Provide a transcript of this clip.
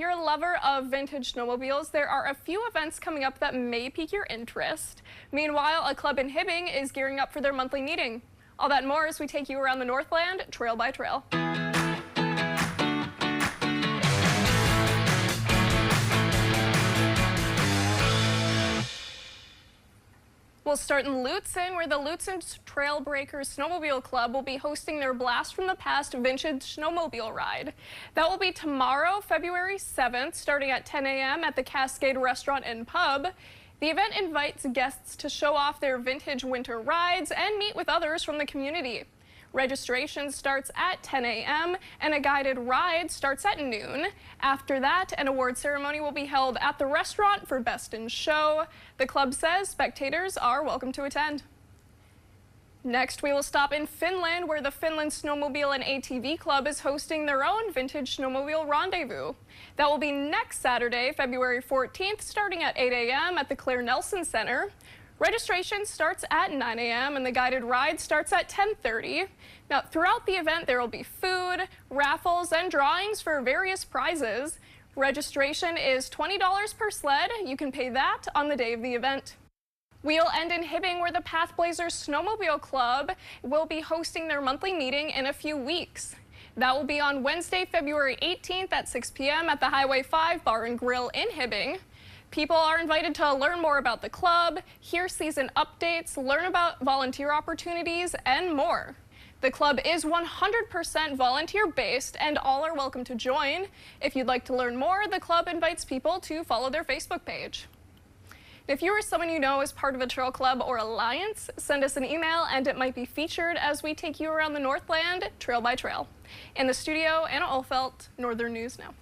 you're a lover of vintage snowmobiles, there are a few events coming up that may pique your interest. Meanwhile, a club in Hibbing is gearing up for their monthly meeting. All that and more as we take you around the Northland, trail by trail. We'll start in Lutsen, where the Lutsen Trailbreakers Snowmobile Club will be hosting their Blast from the Past Vintage Snowmobile Ride. That will be tomorrow, February 7th, starting at 10 a.m. at the Cascade Restaurant and Pub. The event invites guests to show off their vintage winter rides and meet with others from the community. Registration starts at 10 a.m. and a guided ride starts at noon. After that, an award ceremony will be held at the restaurant for Best in Show. The club says spectators are welcome to attend. Next, we will stop in Finland, where the Finland Snowmobile and ATV Club is hosting their own Vintage Snowmobile Rendezvous. That will be next Saturday, February 14th, starting at 8 a.m. at the Claire Nelson Center. Registration starts at 9 a.m. and the guided ride starts at 10:30. Now, throughout the event, there will be food, raffles, and drawings for various prizes. Registration is $20 per sled. You can pay that on the day of the event. We'll end in Hibbing, where the Pathblazers Snowmobile Club will be hosting their monthly meeting in a few weeks. That will be on Wednesday, February 18th at 6 p.m. at the Highway 5 Bar and Grill in Hibbing. People are invited to learn more about the club, hear season updates, learn about volunteer opportunities, and more. The club is 100% volunteer-based, and all are welcome to join. If you'd like to learn more, the club invites people to follow their Facebook page. If you or someone you know is part of a trail club or alliance, send us an email and it might be featured as we take you around the Northland trail by trail. In the studio, Anna Olfelt, Northern News Now.